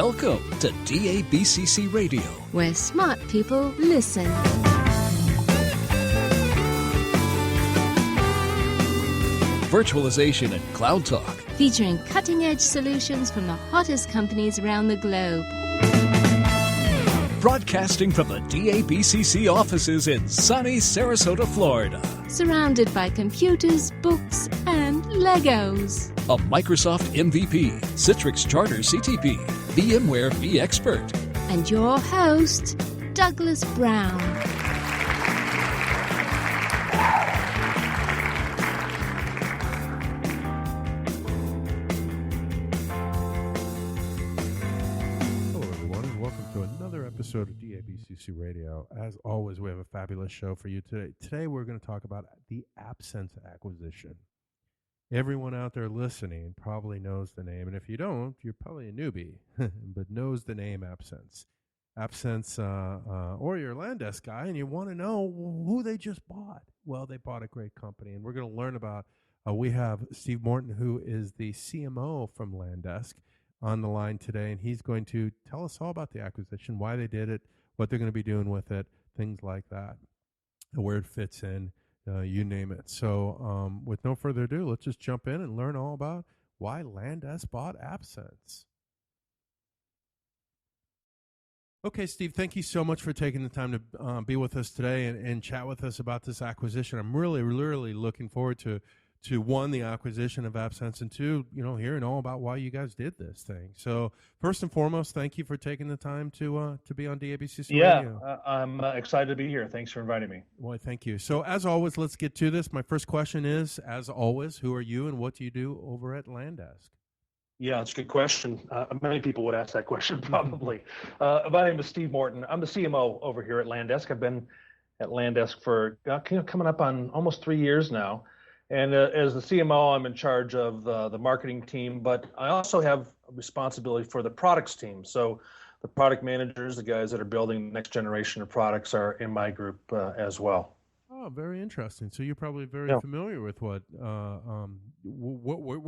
Welcome to DABCC Radio, where smart people listen. Virtualization and Cloud Talk, Featuring cutting-edge solutions from the hottest companies around the globe. broadcasting from the DABCC offices in sunny Sarasota, Florida. Surrounded by computers, books, and Legos. A Microsoft MVP, Citrix Charter CTP, VMware vExpert. And your host, Douglas Brown. Episode of DABCC Radio. As always, we have a fabulous show for you today. Today, we're going to talk about the AppSense acquisition. Everyone out there listening probably knows the name, and if you don't, you're probably a newbie, but knows the name AppSense. AppSense, or you're a LANDESK guy, and you want to know who they just bought. Well, they bought a great company, and we're going to learn about. We have Steve Morton, who is the CMO from LANDESK, on the line today, and he's going to tell us all about the acquisition, why they did it, what they're going to be doing with it, things like that, and where it fits in, you name it. So with no further ado, let's just jump in and learn all about why LANDESK bought AppSense. Okay, Steve, thank you so much for taking the time to be with us today and chat with us about this acquisition. I'm really looking forward to one, the acquisition of AppSense, and two, hearing all about why you guys did this thing. So first and foremost, thank you for taking the time to be on DABCC Radio. Yeah, I'm excited to be here. Thanks for inviting me. Well, thank you. So as always, let's get to this. My first question is, as always, who are you and what do you do over at LANDESK? Yeah, it's a good question. Many people would ask that question probably. My name is Steve Morton. I'm the CMO over here at LANDESK. I've been at LANDESK for coming up on almost 3 years now. And as the CMO, I'm in charge of the marketing team, but I also have a responsibility for the products team. So the product managers, the guys that are building the next generation of products, are in my group as well. Oh, very interesting. So you're probably very familiar with where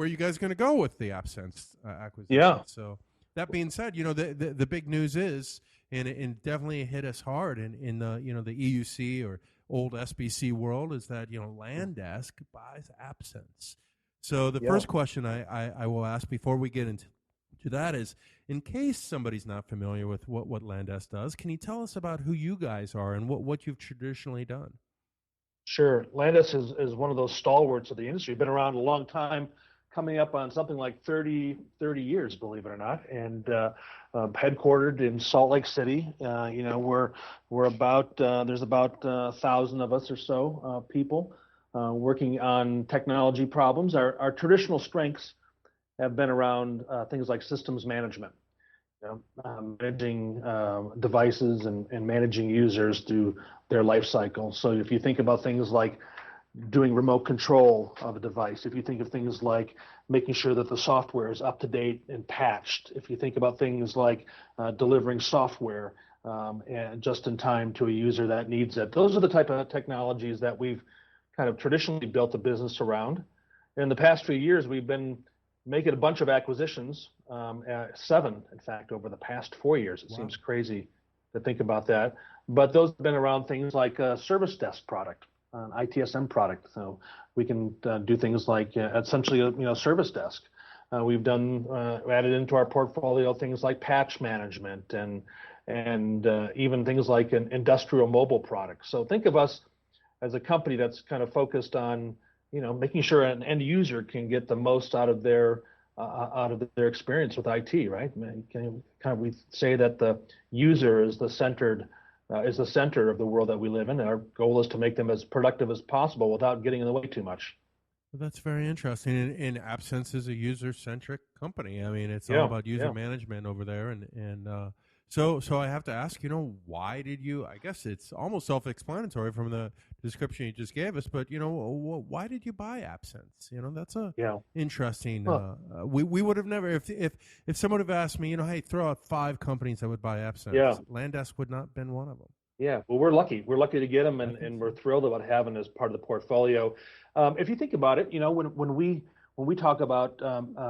you guys going to go with the AppSense acquisition. Yeah. So that being said, the big news is, and it definitely hit us hard in the the EUC or old SBC world, is that LANDESK buys AppSense. So the first question I will ask before we get into that is, in case somebody's not familiar with what LANDESK does, can you tell us about who you guys are and what you've traditionally done? Sure. LANDESK is one of those stalwarts of the industry. Been around a long time, coming up on something like 30 years, believe it or not, and headquartered in Salt Lake City. We're about there's about 1,000 of us or so people working on technology problems. Our traditional strengths have been around things like systems management, managing devices and managing users through their life cycle. So if you think about things like doing remote control of a device, if you think of things like making sure that the software is up to date and patched, if you think about things like delivering software and just in time to a user that needs it, those are the type of technologies that we've kind of traditionally built a business around. In the past few years, we've been making a bunch of acquisitions, 7, in fact, over the past 4 years. It seems crazy to think about that, but those have been around things like a service desk product, an ITSM product, so we can do things like essentially a service desk. We've done added into our portfolio things like patch management and even things like an industrial mobile product. So think of us as a company that's kind of focused on making sure an end user can get the most out of their experience with IT, right? We say that the user is the center of the world that we live in. Our goal is to make them as productive as possible without getting in the way too much. Well, that's very interesting. And AppSense is a user-centric company. I mean, it's all about user management over there. And so I have to ask, why did you? I guess it's almost self-explanatory from the description you just gave us. But why did you buy AppSense? That's a interesting. We would have never, if someone would have asked me, hey, throw out 5 companies that would buy AppSense. LANDESK would not have been one of them. Yeah, well, we're lucky. We're lucky to get them, and we're thrilled about having as part of the portfolio. If you think about it, when when we talk about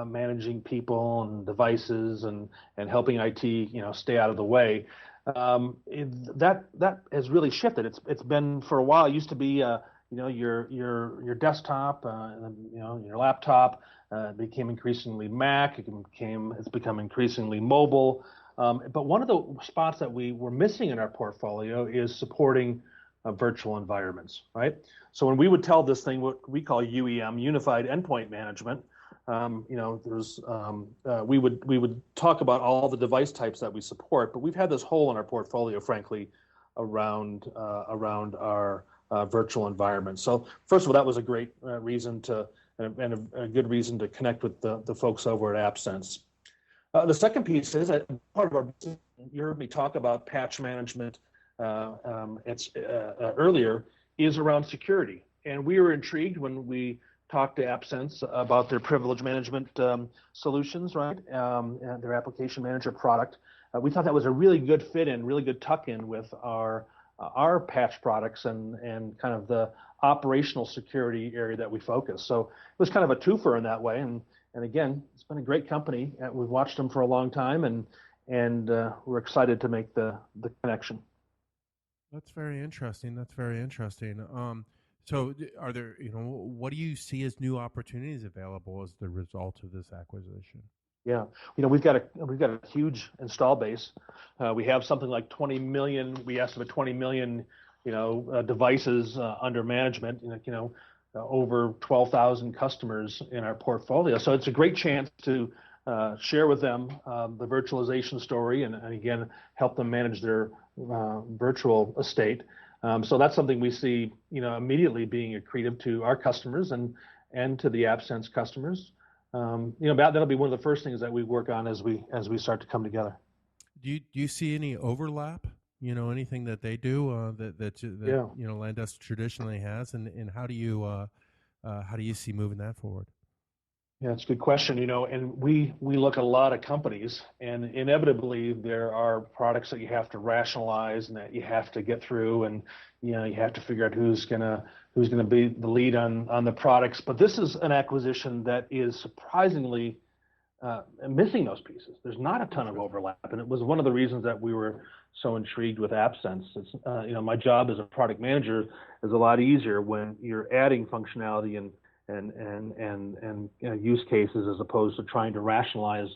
managing people and devices and helping IT, stay out of the way, that has really shifted. It's been for a while. It used to be your desktop, your laptop. Became increasingly Mac. It's become increasingly mobile. But one of the spots that we were missing in our portfolio is supporting virtual environments, right? So when we would tell this thing what we call UEM, Unified Endpoint Management, we would talk about all the device types that we support, but we've had this hole in our portfolio, frankly, around our virtual environment. So first of all, that was a great reason and a good reason to connect with the folks over at AppSense. The second piece is that part of our business, you heard me talk about patch management earlier, is around security. And we were intrigued when we talked to AppSense about their privilege management solutions, right? And their application manager product. We thought that was a really good fit in, really good tuck-in with our patch products and kind of the operational security area that we focus. So it was kind of a twofer in that way. And again, it's been a great company. We've watched them for a long time, and we're excited to make the connection. That's very interesting. So are there, what do you see as new opportunities available as the result of this acquisition? Yeah, we've got a huge install base. We have something like 20 million. We estimate 20 million, devices under management. Over 12,000 customers in our portfolio. So it's a great chance to share with them the virtualization story and again help them manage their virtual estate. So that's something we see, immediately being accretive to our customers and to the AppSense customers. That'll be one of the first things that we work on as we start to come together. Do you see any overlap? Anything that they do that LANDESK traditionally has, and how do you see moving that forward? Yeah, it's a good question. And we look at a lot of companies, and inevitably there are products that you have to rationalize and that you have to get through, and you have to figure out who's gonna be the lead on the products. But this is an acquisition that is surprisingly missing those pieces. There's not a ton of overlap, and it was one of the reasons that we were so intrigued with AppSense. It's my job as a product manager is a lot easier when you're adding functionality and use cases as opposed to trying to rationalize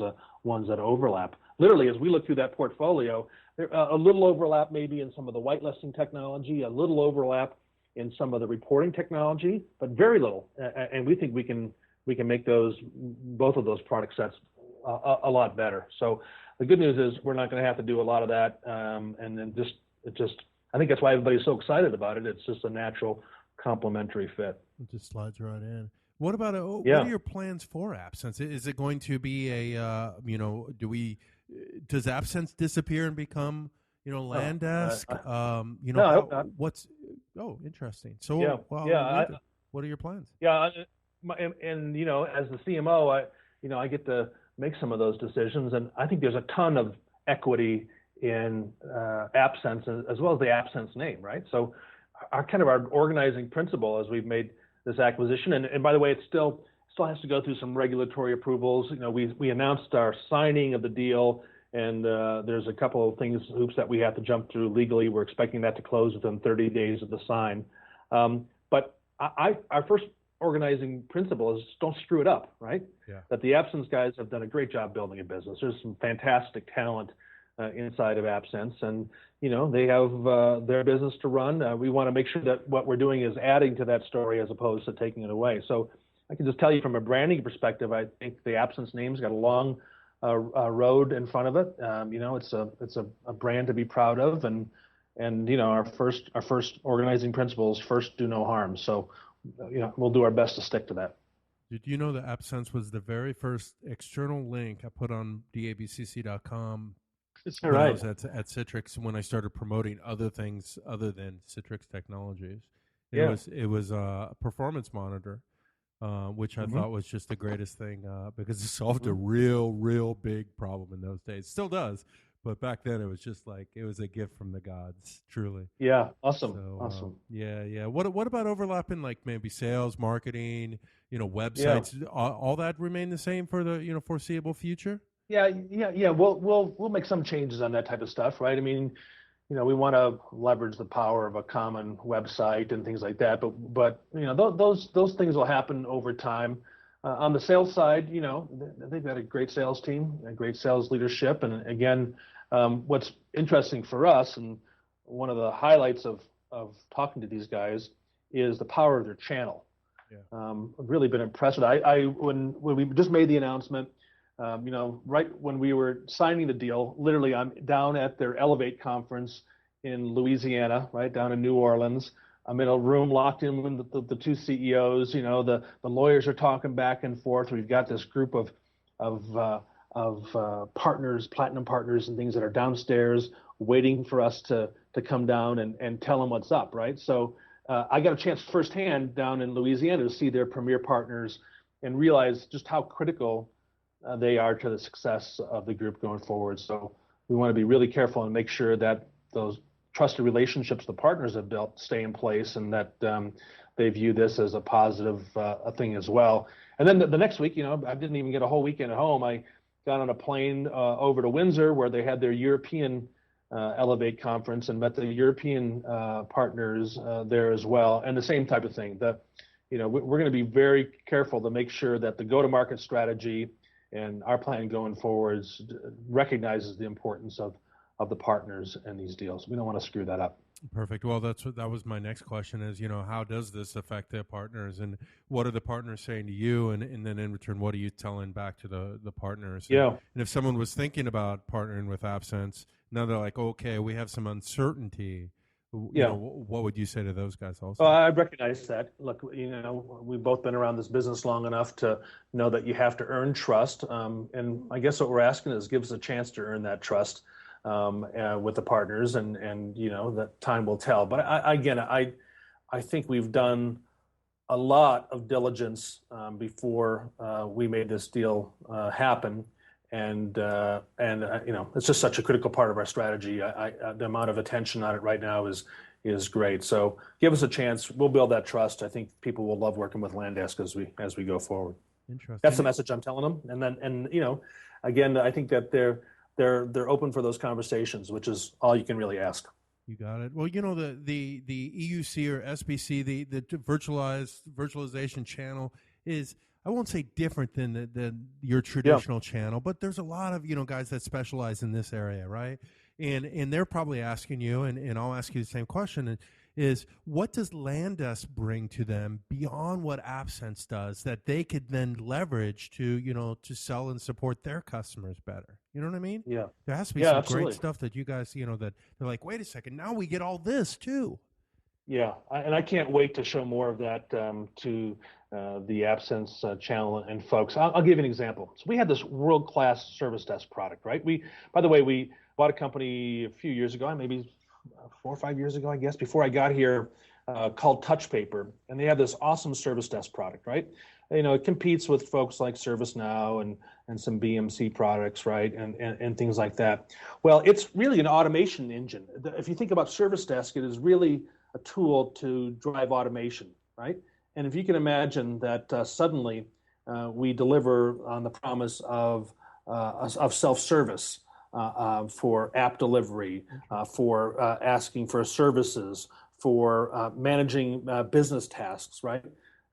ones that overlap. Literally, as we look through that portfolio, there a little overlap maybe in some of the whitelisting technology, a little overlap in some of the reporting technology, but very little. And we think we can make both of those product sets a lot better. So the good news is we're not going to have to do a lot of that, and then I think that's why everybody's so excited about it. It's just a natural complementary fit. It just slides right in. What about what are your plans for AppSense? Is it going to be does AppSense disappear and become LANDESK? What's interesting. So what are your plans? Yeah, and as the CMO, I get to make some of those decisions, and I think there's a ton of equity in AppSense as well as the AppSense name, right? So our organizing principle as we've made this acquisition, and by the way, it still has to go through some regulatory approvals. We announced our signing of the deal, and there's a couple of hoops that we have to jump through legally. We're expecting that to close within 30 days of the sign. But our first organizing principle is don't screw it up, right? Yeah. That the AppSense guys have done a great job building a business. There's some fantastic talent inside of AppSense, and they have their business to run. We want to make sure that what we're doing is adding to that story as opposed to taking it away. So I can just tell you from a branding perspective, I think the AppSense name's got a long road in front of it. It's a brand to be proud of, and our first organizing principle is first do no harm. So we'll do our best to stick to that. Did you know that AppSense was the very first external link I put on dabcc.com? That's right. I was at Citrix when I started promoting other things other than Citrix technologies. It was a performance monitor, which I thought was just the greatest thing because it solved a real big problem in those days. Still does, But back then it was just like it was a gift from the gods, truly. Yeah, awesome, So awesome. yeah. What about overlapping like maybe sales, marketing, Yeah. websites? All that remain the same for the foreseeable future? Yeah. We'll make some changes on that type of stuff, right? I mean, we want to leverage the power of a common website and things like that. But those things will happen over time. On the sales side, they've got a great sales team, a great sales leadership, and again, what's interesting for us, and one of the highlights of talking to these guys is the power of their channel. Yeah. I've really been impressed with it. When we just made the announcement, right when we were signing the deal, literally I'm down at their Elevate conference in Louisiana, right down in New Orleans. I'm in a room locked in with the two CEOs. The lawyers are talking back and forth. We've got this group of partners, platinum partners, and things that are downstairs waiting for us to come down and tell them what's up, right? So I got a chance firsthand down in Louisiana to see their premier partners and realize just how critical they are to the success of the group going forward. So we want to be really careful and make sure that those trusted relationships the partners have built stay in place, and that they view this as a positive thing as well. And then the next week, I didn't even get a whole weekend at home. I got on a plane over to Windsor, where they had their European Elevate conference, and met the European partners there as well. And the same type of thing. We're going to be very careful to make sure that the go-to-market strategy and our plan going forwards recognizes the importance of the partners in these deals. We don't want to screw that up. Perfect. Well, that was my next question is, how does this affect their partners, and what are the partners saying to you? And then in return, what are you telling back to the partners? Yeah. And if someone was thinking about partnering with AppSense, now they're like, okay, we have some uncertainty. What would you say to those guys also? I recognize that. Look, we've both been around this business long enough to know that you have to earn trust. And I guess what we're asking is give us a chance to earn that trust with the partners, and that time will tell. But I think we've done a lot of diligence before we made this deal happen, and it's just such a critical part of our strategy. The amount of attention on it right now is great. So give us a chance. We'll build that trust. I think people will love working with LANDESK as we go forward. Interesting. That's the message I'm telling them. And again, I think that they're open for those conversations, which is all you can really ask. You got it. Well, the EUC or SBC, the virtualization channel is, I won't say different than your traditional channel, but there's a lot of guys that specialize in this area, right? And they're probably asking you, and I'll ask you the same question, is what does LANDESK bring to them beyond what AppSense does that they could then leverage to sell and support their customers better? You know what I mean? Yeah. There has to be some absolutely. great stuff that you guys, that they're like, wait a second, now we get all this too. Yeah, and I can't wait to show more of that to the AppSense channel and folks. I'll give you an example. So we had this world-class service desk product, right? By the way, we bought a company a few years ago, maybe 4 or 5 years ago, I guess, before I got here, called TouchPaper, and they have this awesome service desk product, right? It competes with folks like ServiceNow and some BMC products, right, and things like that. Well, it's really an automation engine. If you think about service desk, it is really a tool to drive automation, right? And if you can imagine that suddenly we deliver on the promise of self-service for app delivery, for asking for services, for managing business tasks, right?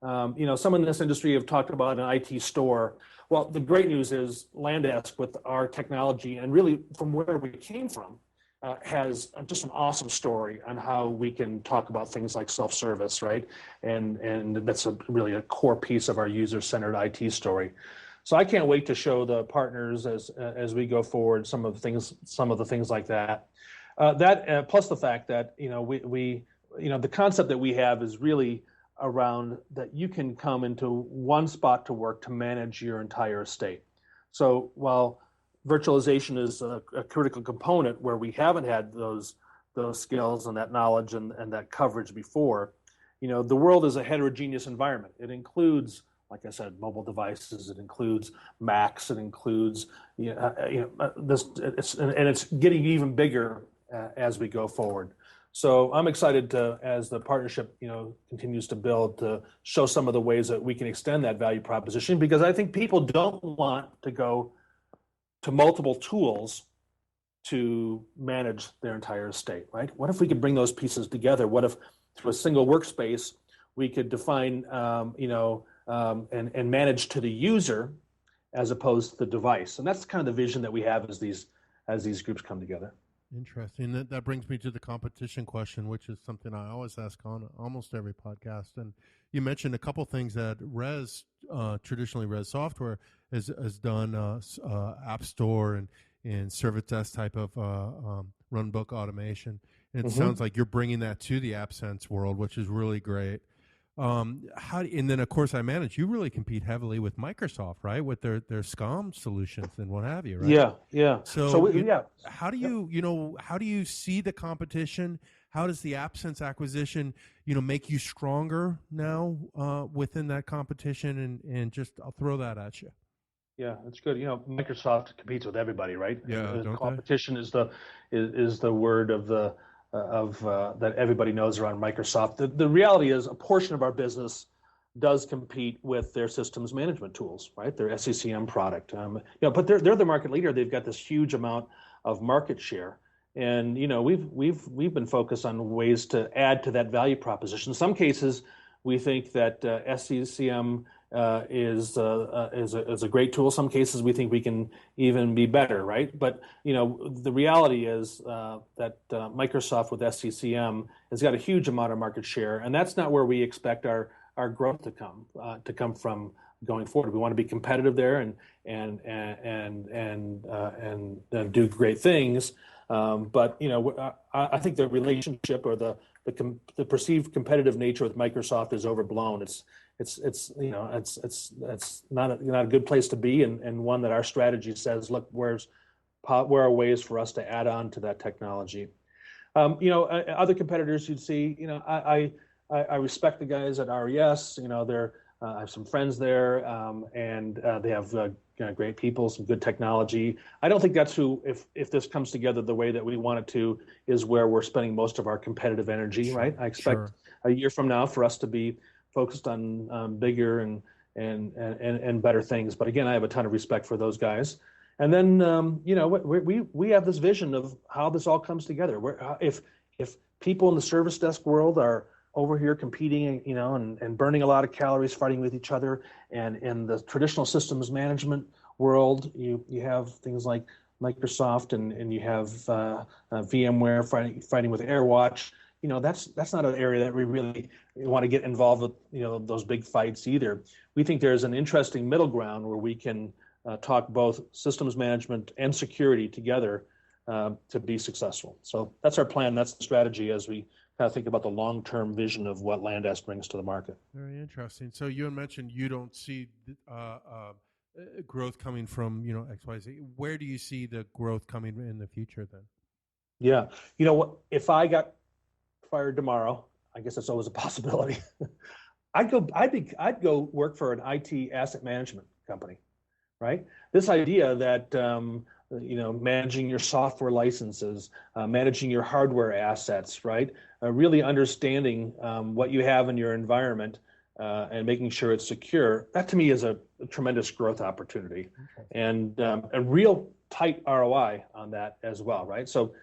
Some in this industry have talked about an IT store. Well, the great news is LANDESK, with our technology and really from where we came from, has just an awesome story on how we can talk about things like self-service, right? And that's really a core piece of our user-centered IT story. So I can't wait to show the partners as we go forward some of the things like that. Plus the fact that we the concept that we have is really around that you can come into one spot to work to manage your entire estate. So while virtualization is a critical component where we haven't had those skills and that knowledge and that coverage before, the world is a heterogeneous environment. It includes like I said, mobile devices. It includes Macs. It includes it's getting even bigger as we go forward. So I'm excited to, as the partnership continues to build, to show some of the ways that we can extend that value proposition, because I think people don't want to go to multiple tools to manage their entire estate, right? What if we could bring those pieces together? What if through a single workspace we could define and manage to the user as opposed to the device? And that's kind of the vision that we have as these groups come together. Interesting. That brings me to the competition question, which is something I always ask on almost every podcast. And you mentioned a couple things that traditionally RES Software has done, App Store and service desk type of runbook automation. And it sounds like you're bringing that to the AppSense world, which is really great. And then, of course, you really compete heavily with Microsoft, right? With their SCOM solutions and what have you, right? Yeah. How do you see the competition? How does the AppSense acquisition, make you stronger now within that competition? And just, I'll throw that at you. Yeah, that's good. Microsoft competes with everybody, right? Yeah, competition is the word of the that everybody knows around Microsoft. The reality is a portion of our business does compete with their systems management tools, right? Their SCCM product. But they're the market leader. They've got this huge amount of market share, and we've been focused on ways to add to that value proposition. In some cases, we think that SCCM is a great tool. Some cases we think we can even be better, right? But the reality is that Microsoft with SCCM has got a huge amount of market share, and that's not where we expect our growth to come from going forward. We want to be competitive there and do great things. But I think the relationship or the perceived competitive nature with Microsoft is overblown. It's not a good place to be, and one that our strategy says, look, where are ways for us to add on to that technology? Other competitors you'd see, I respect the guys at RES. I have some friends there, and they have great people, some good technology. I don't think that's who, if this comes together the way that we want it to, is where we're spending most of our competitive energy, right? I expect a year from now for us to be focused on bigger and better things. But again, I have a ton of respect for those guys. And then we have this vision of how this all comes together. If people in the service desk world are over here competing, and burning a lot of calories fighting with each other, and in the traditional systems management world, you have things like Microsoft and you have VMware fighting with AirWatch. That's not an area that we really want to get involved with, those big fights either. We think there's an interesting middle ground where we can talk both systems management and security together to be successful. So that's our plan. That's the strategy as we kind of think about the long-term vision of what LANDESK brings to the market. Very interesting. So you had mentioned you don't see growth coming from XYZ. Where do you see the growth coming in the future then? Yeah, what? If I got fired tomorrow, I guess that's always a possibility. I'd go work for an IT asset management company, right? This idea that managing your software licenses, managing your hardware assets, right? Really understanding what you have in your environment and making sure it's secure. That to me is a tremendous growth opportunity, and a real tight ROI on that as well, right? So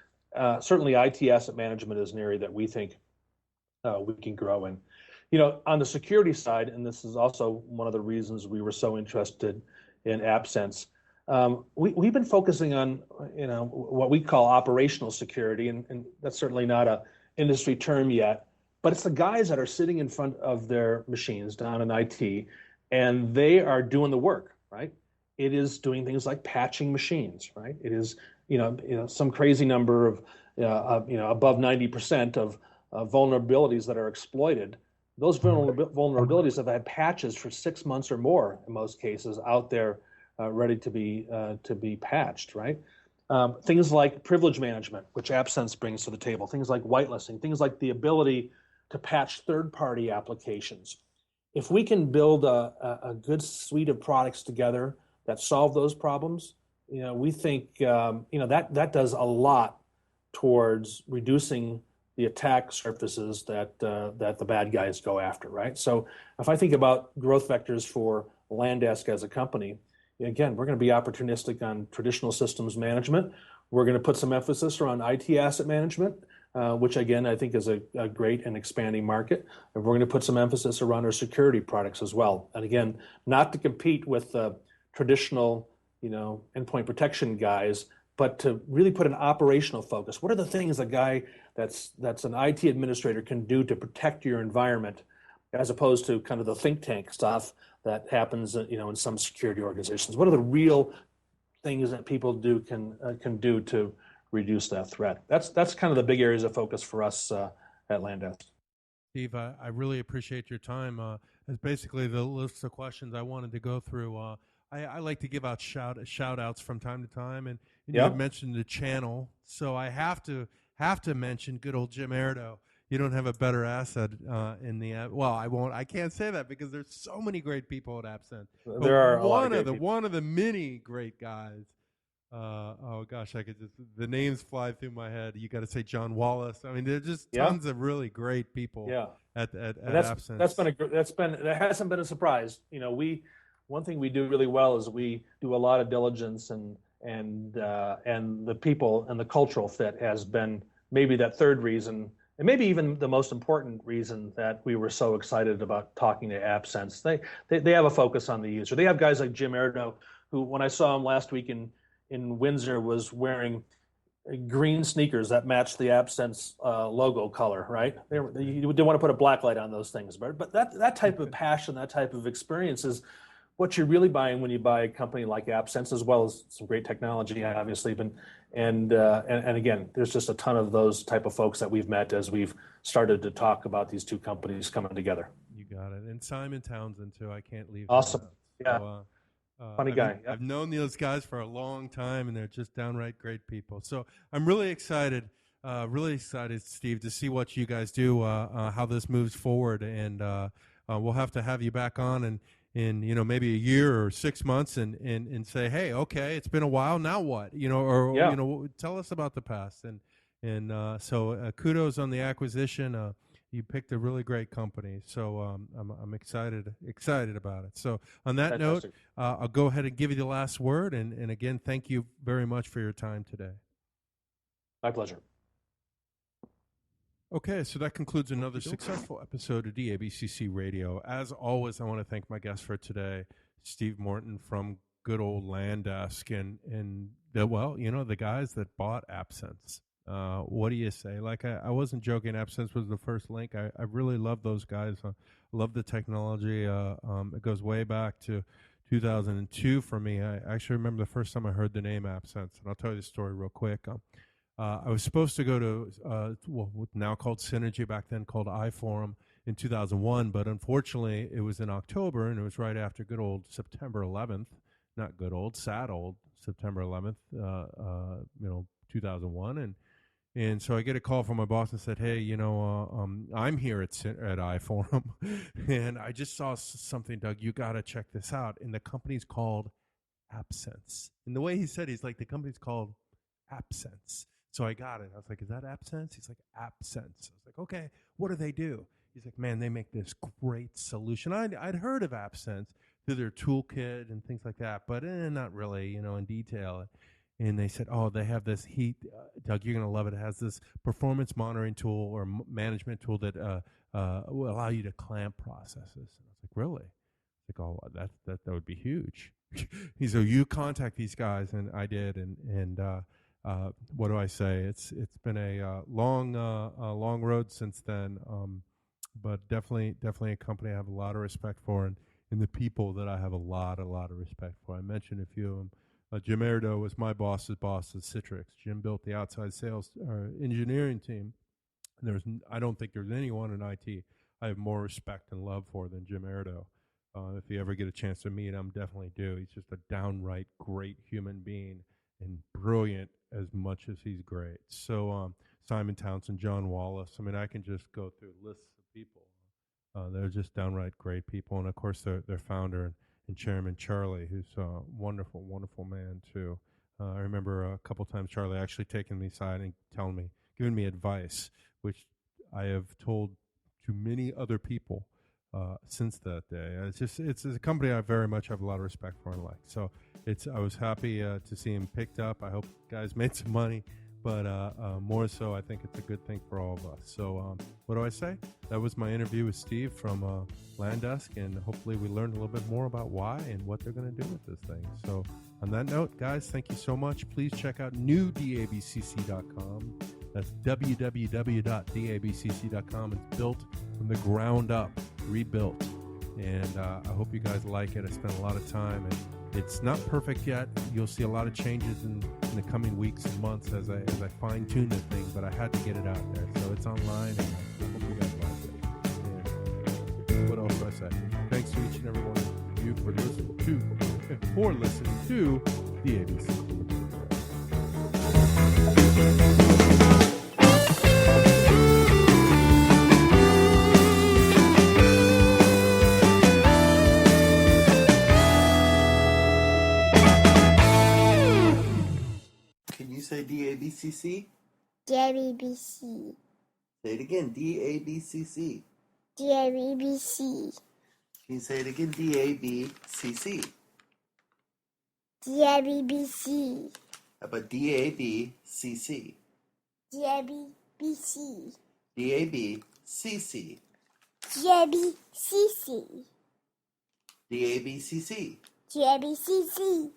certainly IT asset management is an area that we think we can grow in. On the security side, and this is also one of the reasons we were so interested in AppSense, we've been focusing on what we call operational security, and that's certainly not a industry term yet, but it's the guys that are sitting in front of their machines down in IT, and they are doing the work, right? It is doing things like patching machines, right? It is some crazy number of above 90% of vulnerabilities that are exploited. Those vulnerabilities have had patches for 6 months or more in most cases out there, ready to be patched, right? Things like privilege management, which AppSense brings to the table. Things like whitelisting. Things like the ability to patch third-party applications. if we can build a good suite of products together that solve those problems, we think that does a lot towards reducing the attack surfaces that the bad guys go after, right? So if I think about growth vectors for LANDESK as a company, again, we're going to be opportunistic on traditional systems management. We're going to put some emphasis around IT asset management, which again, I think is a great and expanding market. And we're going to put some emphasis around our security products as well. And again, not to compete with traditional, endpoint protection guys, but to really put an operational focus. What are the things a guy that's an IT administrator can do to protect your environment, as opposed to kind of the think tank stuff that happens, in some security organizations? What are the real things that people can do to reduce that threat? That's kind of the big areas of focus for us at LANDESK. Steve, I really appreciate your time. That's basically the list of questions I wanted to go through. I like to give out shout outs from time to time, and you had mentioned the channel, so I have to mention good old Jim Erdo. You don't have a better asset in the app. Well, I can't say that because there's so many great people at AppSense. There are a lot of great people. One of the many great guys. Oh gosh, the names fly through my head. You got to say John Wallace. I mean, there's just tons of really great people. At AppSense. That hasn't been a surprise. One thing we do really well is we do a lot of diligence, and the people and the cultural fit has been maybe that third reason, and maybe even the most important reason that we were so excited about talking to AppSense. They have a focus on the user. They have guys like Jim Erdo, who, when I saw him last week in Windsor, was wearing green sneakers that matched the AppSense logo color, right? You didn't want to put a black light on those things, but that type of passion, that type of experience is what you're really buying when you buy a company like AppSense, as well as some great technology, obviously. And again, there's just a ton of those type of folks that we've met as we've started to talk about these two companies coming together. You got it. And Simon Townsend too. I can't leave. Awesome. Yeah. So, funny guy. I've known those guys for a long time, and they're just downright great people. So I'm really excited, Steve, to see what you guys do, how this moves forward, and we'll have to have you back on in maybe a year or 6 months and say, hey, okay, it's been a while, now what? Tell us about the past. So kudos on the acquisition. You picked a really great company, so I'm excited about it. So on that Fantastic note, I'll go ahead and give you the last word, and again, thank you very much for your time today. My pleasure. Okay, so that concludes another successful episode of DABCC Radio. As always, I want to thank my guest for today, Steve Morton from good old LANDESK, and the guys that bought AppSense. What do you say? Like, I wasn't joking. AppSense was the first link. I really love those guys. I love the technology. It goes way back to 2002 for me. I actually remember the first time I heard the name AppSense, and I'll tell you the story real quick. I was supposed to go to what's now called Synergy, back then called iForum, in 2001, but unfortunately it was in October, and it was right after good old September 11th. Not good old, sad old September 11th, 2001, and so I get a call from my boss and said, hey, I'm here at iForum, and I just saw something, Doug, you got to check this out. And the company's called AppSense. And the way he said, he's like, the company's called AppSense. So I got it. I was like, is that AppSense? He's like, AppSense. I was like, okay, what do they do? He's like, man, they make this great solution. I'd heard of AppSense through their toolkit and things like that, but not really, in detail. And they said, oh, they have this Doug, you're going to love it. It has this performance monitoring tool or management tool that will allow you to clamp processes. And I was like, really? Like, oh, that would be huge. He said, you contact these guys, and I did, and what do I say? It's been a long road since then, but definitely a company I have a lot of respect for, and the people that I have a lot of respect for. I mentioned a few of them. Jim Erdo was my boss's boss at Citrix. Jim built the outside sales engineering team. And I don't think there's anyone in IT I have more respect and love for than Jim Erdo. If you ever get a chance to meet him, definitely do. He's just a downright great human being and brilliant as much as he's great. So Simon Townsend, John Wallace. I mean, I can just go through lists of people. They're just downright great people, and of course their founder and chairman Charlie, who's a wonderful, wonderful man too. I remember a couple times Charlie actually taking me aside and giving me advice, which I have told to many other people since that day. It's a company I very much have a lot of respect for and like. So I was happy to see him picked up. I hope guys made some money, but more so, I think it's a good thing for all of us. So what do I say? That was my interview with Steve from LANDESK, and hopefully we learned a little bit more about why and what they're going to do with this thing. So on that note, guys, thank you so much. Please check out newdabcc.com. That's www.dabcc.com. It's built from the ground up, rebuilt. And I hope you guys like it. I spent a lot of time, and it's not perfect yet. You'll see a lot of changes in the coming weeks and months as I fine-tune the thing, but I had to get it out there. So it's online, and I hope you guys like it. And what else do I say? Thanks to each and every one of you for listening to the ABC. Can you say DABCC? DABC. Say it again, DABCC. DABC. Can you say it again, DABCC? DABC. How about DABCC? DABC. DABCC. DABCC. DABCC. DABCC.